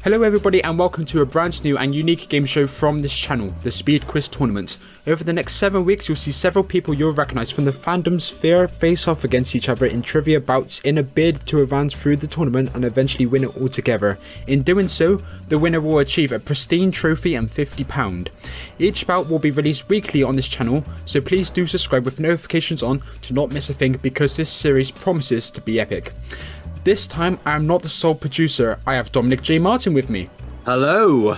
Hello everybody and welcome to a brand new and unique game show from this channel, the Speed Quiz Tournament. Over the next 7 weeks you'll see several people you'll recognise from the fandom's sphere face off against each other in trivia bouts in a bid to advance through the tournament and eventually win it all together. In doing so, the winner will achieve a pristine trophy and £50. Each bout will be released weekly on this channel, so please do subscribe with notifications on to not miss a thing because this series promises to be epic. This time, I am not the sole producer. I have Dominic J. Martin with me. Hello.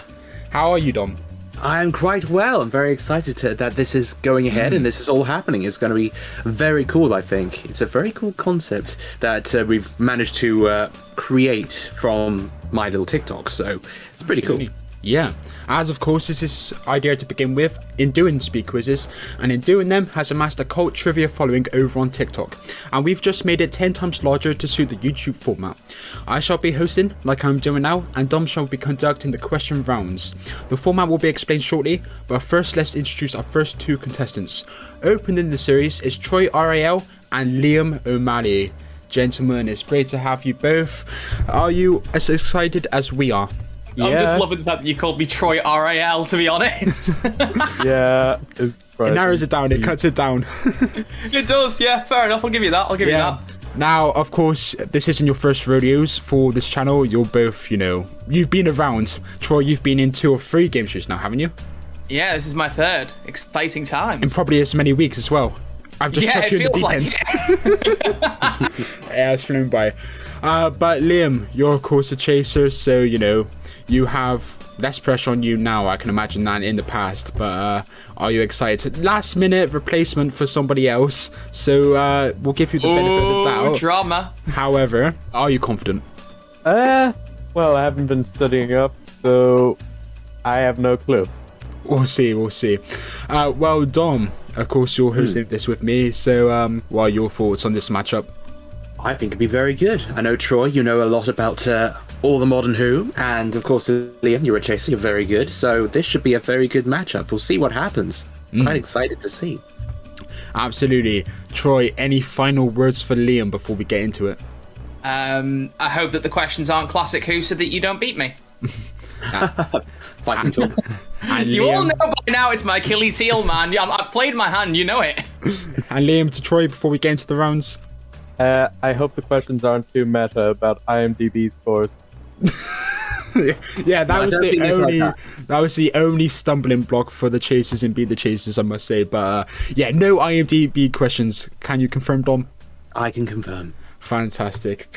How are you, Dom? I am quite well. I'm very excited that this is going ahead and this is all happening. It's going to be very cool, I think. It's a very cool concept that we've managed to create from my little TikTok, so it's pretty cool. Yeah, as of course this is idea to begin with in doing speed quizzes, and in doing them has amassed a cult trivia following over on TikTok, and we've just made it 10 times larger to suit the YouTube format. I shall be hosting like I'm doing now, and Dom shall be conducting the question rounds. The format will be explained shortly, but first let's introduce our first two contestants. Opening the series is Troy RAL and Liam O Malley. Gentlemen, it's great to have you both. Are you as excited as we are? Yeah. I'm just loving the fact that you called me Troy RAL, to be honest. Yeah. It narrows it down, it cuts it down. It does, yeah, fair enough. I'll give you that. I'll give you that. Now, of course, this isn't your first rodeos for this channel. You're both, you've been around. Troy, you've been in 2 or 3 game shows now, haven't you? Yeah, this is my 3rd. Exciting times. And probably as many weeks as well. I've just left you in the deep end. Yeah, it's flown by. But Liam, you're of course a chaser, so, you have less pressure on you now, I can imagine, than in the past. But are you excited? Last minute replacement for somebody else, so we'll give you the benefit of the doubt. Drama. However, are you confident? Well, I haven't been studying up, so I have no clue. We'll see. Well, Dom, of course you're hosting this with me, so what are your thoughts on this matchup? I think it'd be very good. I know, Troy, you know a lot about all the modern Who, and of course, Liam, you're a chaser, you're very good, so this should be a very good matchup. We'll see what happens. Quite excited to see. Absolutely. Troy, any final words for Liam before we get into it? I hope that the questions aren't classic Who so that you don't beat me. Fighting talk. You all know by now it's my Achilles heel, man. I've played my hand, you know it. And Liam, to Troy, before we get into the rounds? I hope the questions aren't too meta about IMDb scores. Yeah, that was the only stumbling block for the chasers and Be the Chasers, I must say. But yeah, no IMDb questions. Can you confirm, Dom? I can confirm. Fantastic.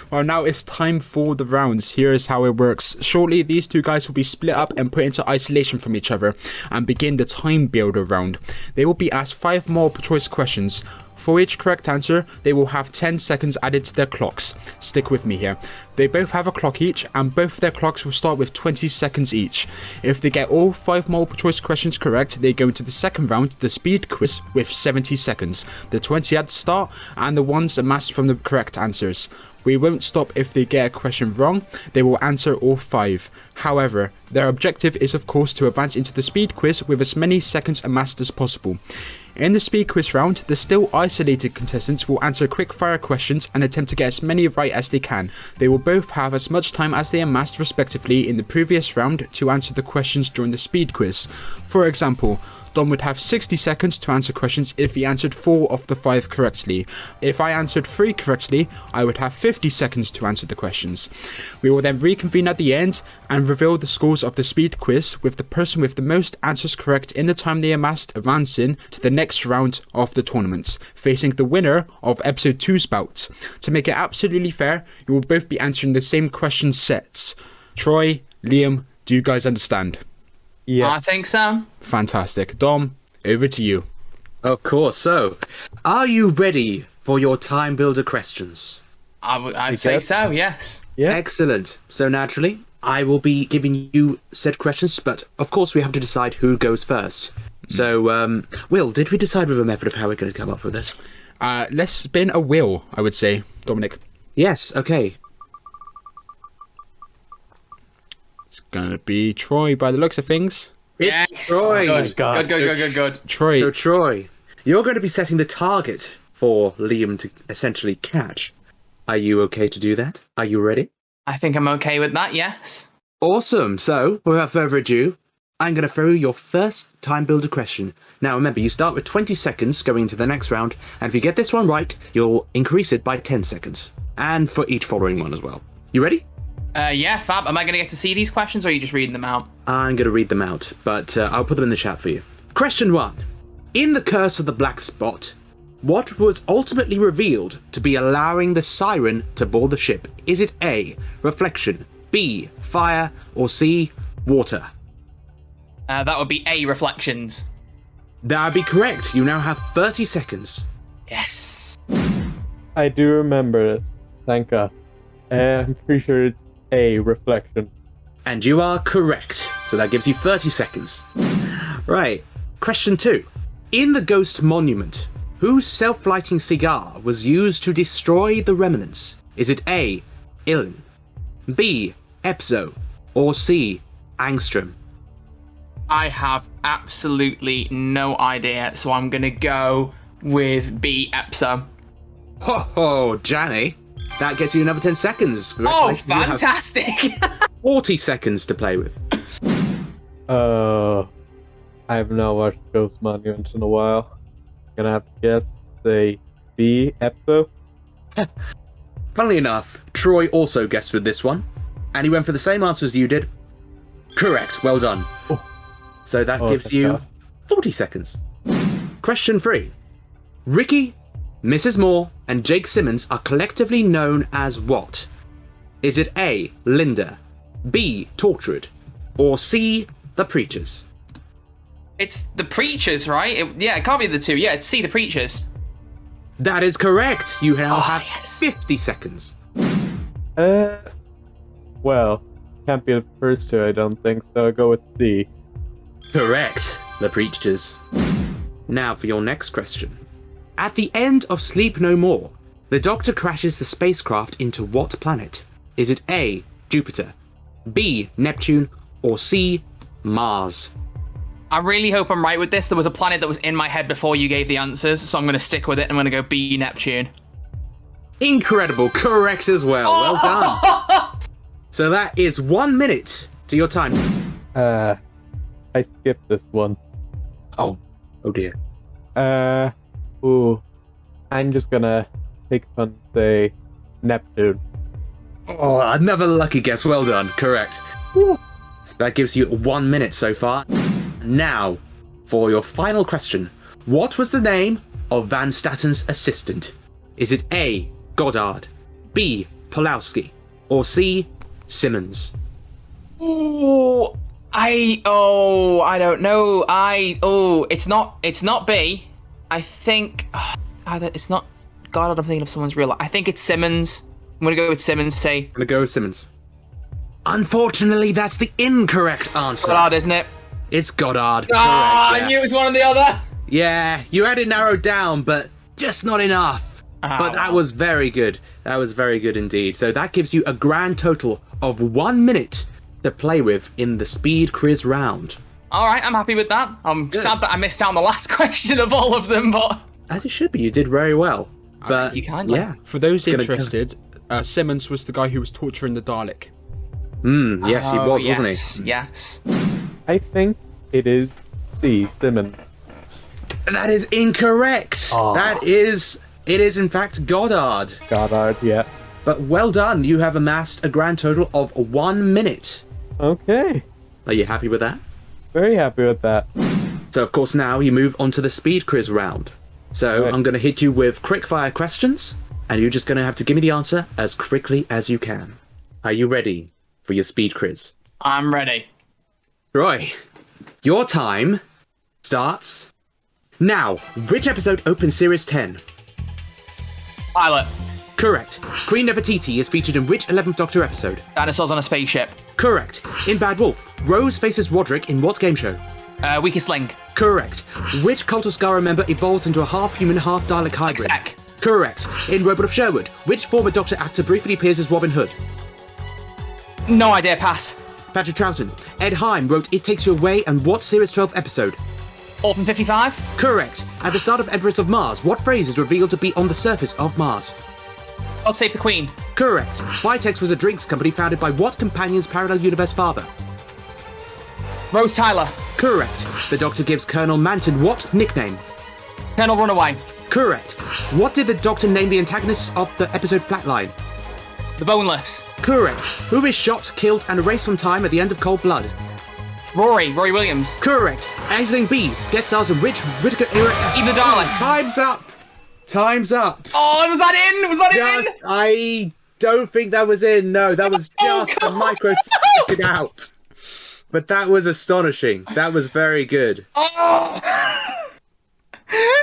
Well, now it's time for the rounds. Here is how it works. Shortly, these two guys will be split up and put into isolation from each other and begin the time builder round. They will be asked 5 multiple choice questions. For each correct answer, they will have 10 seconds added to their clocks. Stick with me here. They both have a clock each, and both their clocks will start with 20 seconds each. If they get all 5 multiple choice questions correct, they go into the second round, the speed quiz, with 70 seconds. The 20 at the start, and the ones amassed from the correct answers. We won't stop if they get a question wrong, they will answer all 5. However, their objective is of course to advance into the speed quiz with as many seconds amassed as possible. In the speed quiz round, the still isolated contestants will answer quick fire questions and attempt to get as many right as they can. They will both have as much time as they amassed respectively in the previous round to answer the questions during the speed quiz. For example, Dom would have 60 seconds to answer questions if he answered 4 of the 5 correctly. If I answered 3 correctly, I would have 50 seconds to answer the questions. We will then reconvene at the end and reveal the scores of the speed quiz, with the person with the most answers correct in the time they amassed advancing to the next round of the tournament, facing the winner of episode 2's bout. To make it absolutely fair, you will both be answering the same question sets. Troy, Liam, do you guys understand? Yeah. I think so. Fantastic. Dom, over to you. Of course. So, are you ready for your time builder questions? I'd say so, yes. Yeah. Excellent. So naturally, I will be giving you said questions, but of course we have to decide who goes first. So, Will, did we decide with a method of how we're going to come up with this? Let's spin a wheel, I would say, Dominic. Yes, okay. It's gonna be Troy by the looks of things. It's Yes. Troy. Good. Troy. So, Troy, you're going to be setting the target for Liam to essentially catch. Are you okay to do that? Are you ready? I think I'm okay with that, yes. Awesome. So, without further ado, I'm going to throw your first time builder question. Now, remember, you start with 20 seconds going into the next round, and if you get this one right, you'll increase it by 10 seconds. And for each following one as well. You ready? Yeah, fab. Am I going to get to see these questions, or are you just reading them out? I'm going to read them out, but I'll put them in the chat for you. Question 1. In The Curse of the Black Spot, what was ultimately revealed to be allowing the siren to board the ship? Is it A, reflection, B, fire, or C, water? That would be A, reflections. That'd be correct. You now have 30 seconds. Yes. I do remember this. Thank God. I'm pretty sure it's A, reflection. And you are correct. So that gives you 30 seconds. Right. Question 2. In the Ghost Monument, whose self-lighting cigar was used to destroy the remnants? Is it A, Ilin, B, Epzo, or C, Angstrom? I have absolutely no idea, so I'm going to go with B, Epso. Ho ho, Janny. That gets you another 10 seconds. Oh, Congratulations, you have fantastic! 40 seconds to play with. I have not watched Ghost Monuments in a while. Gonna have to guess, say, B, Epso. Funnily enough, Troy also guessed with this one, and he went for the same answer as you did. Correct, well done. Oh. So that gives thank you God. 40 seconds. Question 3. Ricky, Mrs. Moore, and Jake Simmons are collectively known as what? Is it A, Linda, B, Tortured, or C, The Preachers? It's the Preachers, right? It can't be the two. Yeah, it's C, the Preachers. That is correct. You now have yes. 50 seconds. Well, can't be the first two, I don't think, so I'll go with C. Correct. The Preachers. Now for your next question. At the end of Sleep No More, the Doctor crashes the spacecraft into what planet? Is it A, Jupiter, B, Neptune, or C, Mars? I really hope I'm right with this. There was a planet that was in my head before you gave the answers, so I'm going to stick with it. I'm going to go B, Neptune. Incredible. Correct as well. Well done. So that is 1 minute to your time. I skipped this one. Oh dear. I'm just gonna take a punt and say Neptune. Oh, another lucky guess. Well done. Correct. So that gives you 1 minute so far. Now, for your final question. What was the name of Van Statten's assistant? Is it A, Goddard, B, Pulowski, or C, Simmons? I don't know. It's not B. I think either it's not God. I'm thinking of someone's real. I think it's Simmons. I'm gonna go with Simmons. Say I'm gonna go with Simmons. Unfortunately, that's the incorrect answer. Goddard, isn't it? It's Goddard. Ah, Correct, yeah. I knew it was one or the other. Yeah, you had it narrowed down, but just not enough. But that was very good. That was very good indeed. So that gives you a grand total of 1 minute to play with in the speed quiz round. All right, I'm happy with that. I'm sad that I missed out on the last question of all of them, but As it should be, you did very well. But you kindly. yeah. For those Gonna- interested, Simmons was the guy who was torturing the Dalek. Yes, he was, wasn't he? Yes. I think it is C, Simmons. That is incorrect. It is in fact Goddard. Goddard, yeah. But well done, you have amassed a grand total of 1 minute. Okay. Are you happy with that? Very happy with that. So of course now you move on to the speed quiz round. So Right. I'm going to hit you with quickfire questions, and you're just going to have to give me the answer as quickly as you can. Are you ready for your speed quiz? I'm ready. Roy, your time starts now. Which episode opens Series 10? Pilot. Correct. Queen Nefertiti is featured in which 11th Doctor episode? Dinosaurs on a spaceship. Correct. In Bad Wolf, Rose faces Roderick in what game show? Weakest link. Correct. Which Cult of Skara member evolves into a half-human, half-Dalek hybrid? Exec. Correct. In Robot of Sherwood, which former Doctor actor briefly appears as Robin Hood? No idea. Pass. Patrick Troughton. Ed Heim wrote It Takes You Away and what Series 12 episode? Orphan 55. Correct. At the start of Empress of Mars, what phrase is revealed to be on the surface of Mars? God save the Queen. Correct. Vitex was a drinks company founded by what companion's parallel universe father? Rose Tyler. Correct. The Doctor gives Colonel Manton what nickname? Colonel Runaway. Correct. What did the Doctor name the antagonist of the episode Flatline? The Boneless. Correct. Who is shot, killed, and erased from time at the end of Cold Blood? Rory Williams. Correct. Aisling Bees guest stars in which Whittaker era? Even the Daleks. Time's up. Time's up. Oh, was that in? Was that in? I don't think that was in. No, that was just a micro second out. But that was astonishing. That was very good. Oh!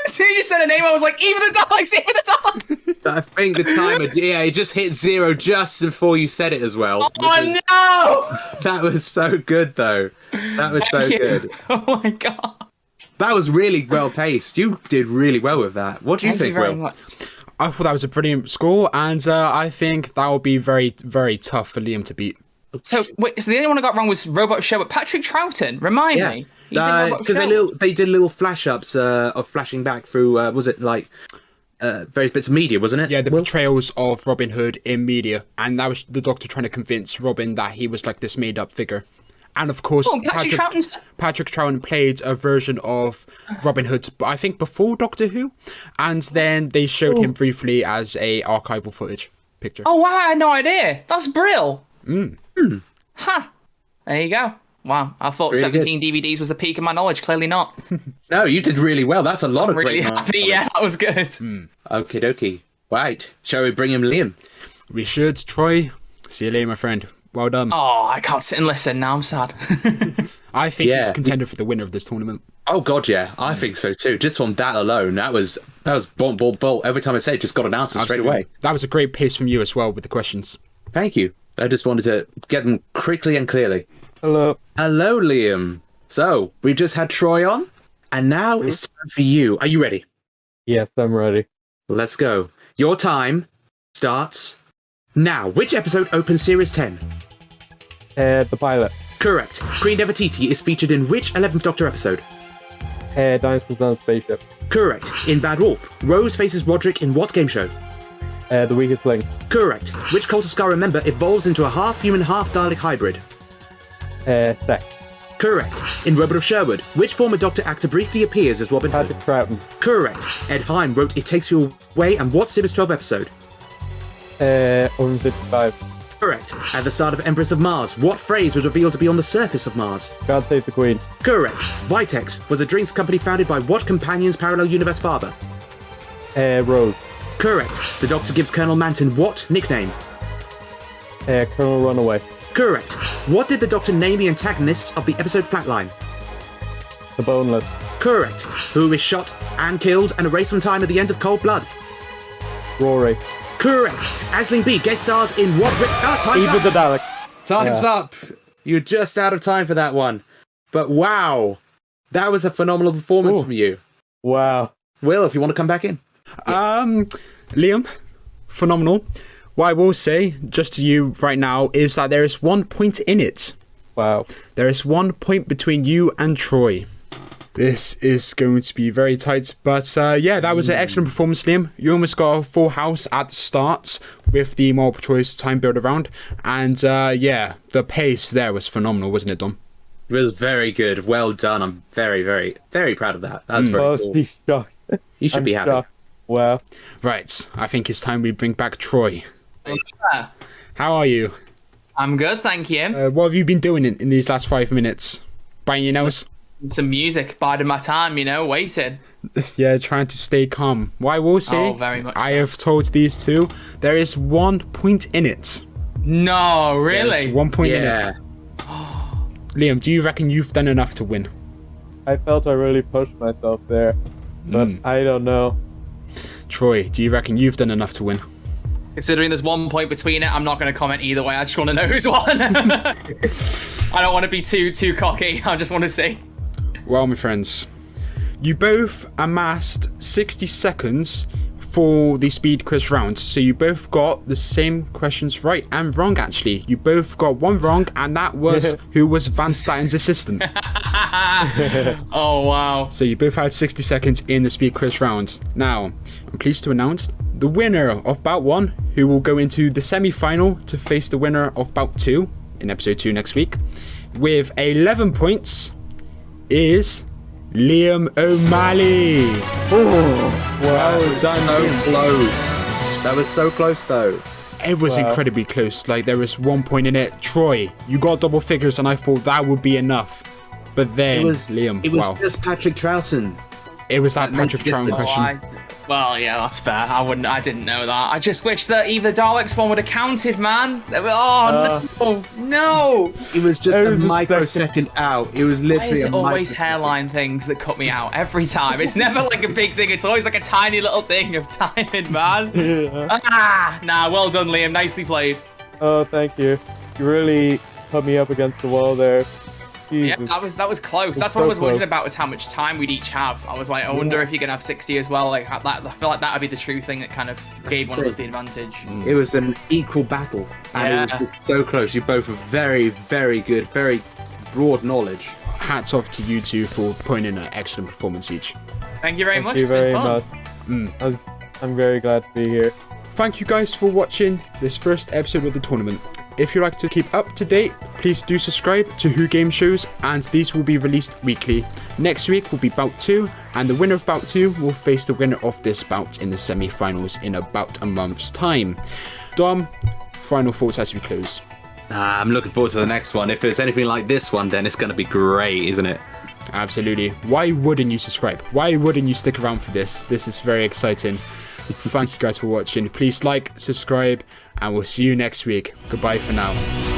As soon as you said a name, I was like, even the Daleks, even the Daleks! I think the timer, it just hit 0 just before you said it as well. Oh no! That was so good, though. That was so good. Oh my god. That was really well paced. You did really well with that. What do you think, very Will? much. I thought that was a brilliant score, and I think that will be very, very tough for Liam to beat. So, wait, so the only one I got wrong was Robot Show, but Patrick Troughton, remind me. He's in Robot Because Show. they did little flash ups of flashing back through, was it like various bits of media, wasn't it? Yeah, the portrayals of Robin Hood in media, and that was the Doctor trying to convince Robin that he was like this made-up figure. And of course, Patrick Troughton played a version of Robin Hood, I think before Doctor Who, and then they showed him briefly as a archival footage picture. Oh wow, I had no idea. That's brill. Ha! There you go. Wow, I thought Really 17 DVDs was the peak of my knowledge. Clearly not. No, you did really well. That's a lot of Really great happy. Yeah, that was good. Okie dokie. Right. Shall we bring him Liam? We should, Troy. See you later, my friend. Well done. Oh, I can't sit and listen. Now I'm sad. I think he's a contender for the winner of this tournament. Oh god, yeah, I think so too. Just from that alone, that was bolt, bolt, bolt. Every time I say it, just got an answer straight away. That was a great pace from you as well with the questions. Thank you. I just wanted to get them quickly and clearly. Hello. Hello, Liam. So, we just had Troy on, and now it's time for you. Are you ready? Yes, I'm ready. Let's go. Your time starts now. Which episode opens Series 10? The pilot. Correct. Queen Nefertiti is featured in which 11th Doctor episode? Dinosaurs on a Spaceship. Correct. In Bad Wolf, Rose faces Roderick in what game show? The Weakest Link. Correct. Which Cult of Skara member evolves into a half-human, half-Dalek hybrid? Sex. Correct. In Robot of Sherwood, which former Doctor actor briefly appears as Robin Hood? Patrick Troughton. Correct. Ed Heim wrote It Takes You Away and what Series 12 episode? 155. Correct. At the start of Empress of Mars, what phrase was revealed to be on the surface of Mars? God Save the Queen. Correct. Vitex was a drinks company founded by what companion's parallel universe father? Rose. Correct. The Doctor gives Colonel Manton what nickname? Colonel Runaway. Correct. What did the Doctor name the antagonist of the episode Flatline? The Boneless. Correct. Who is shot and killed and erased from time at the end of Cold Blood? Rory. Correct. Aisling B guest stars in what? Time's Even up. the Dalek. Time's up. You're just out of time for that one. But wow, that was a phenomenal performance from you. Wow. Will, if you want to come back in. Liam, phenomenal. What I will say, just to you right now, is that there is 1 point in it. Wow. There is 1 point between you and Troy. This is going to be very tight. But yeah, that was an excellent performance, Liam. You almost got a full house at the start with the multiple choice time build around. And yeah, the pace there was phenomenal, wasn't it, Dom? It was very good. Well done. I'm very, very, very proud of that. That was very cool. Shocked. You should be happy. Shocked. Wow. Right, I think it's time we bring back Troy. Yeah. How are you? I'm good, thank you. What have you been doing in these last 5 minutes? Biting your nails? Some music, biding my time, waiting. Yeah, trying to stay calm. What I will say, very much I so. have told these two, there is 1 point in it. No, really? There's 1 point in it. Liam, do you reckon you've done enough to win? I felt I really pushed myself there. But I don't know. Troy, do you reckon you've done enough to win? Considering there's 1 point between it, I'm not going to comment either way. I just want to know who's won. I don't want to be too cocky. I just want to see. Well, my friends, you both amassed 60 seconds for the speed quiz round. So you both got the same questions right and wrong, actually. You both got one wrong, and that was who was Van Statten's assistant. Oh, wow. So you both had 60 seconds in the speed quiz round. Now, I'm pleased to announce the winner of bout 1, who will go into the semi-final to face the winner of bout 2 in episode 2 next week, with 11 points, is Liam O'Malley. Well done, so close. That was so close, though. It was incredibly close. Like, there was 1 point in it. Troy, you got double figures, and I thought that would be enough. But then, Liam, it was just Patrick Troughton. It was that Patrick Troughton question. Well, yeah, that's fair. I didn't know that. I just wish that either Daleks one would have counted, man. No. It was just a microsecond out. It was literally Why is it always hairline things that cut me out every time? It's never like a big thing. It's always like a tiny little thing of timing, man. Well done, Liam. Nicely played. Oh, thank you. You really put me up against the wall there. Jesus. Yeah, that was close. That's what I was wondering about, was how much time we'd each have. I was like, I wonder if you're gonna have 60 as well. Like that, I feel like that would be the true thing that kind of gave one of us the advantage. It was an equal battle, and it was just so close. You both were very, very good, very broad knowledge. Hats off to you two for putting in an excellent performance each. Thank you very much. Thank you very been fun. much. I'm very glad to be here. Thank you guys for watching this first episode of the tournament. If you'd like to keep up to date, please do subscribe to Who Game Shows, and these will be released weekly. Next week will be bout 2, and the winner of bout 2 will face the winner of this bout in the semi-finals in about a month's time. Dom, final thoughts as we close. I'm looking forward to the next one. If it's anything like this one, then it's going to be great, isn't it? Absolutely. Why wouldn't you subscribe? Why wouldn't you stick around for this? This is very exciting. Thank you guys for watching. Please like, subscribe, and we'll see you next week. Goodbye for now.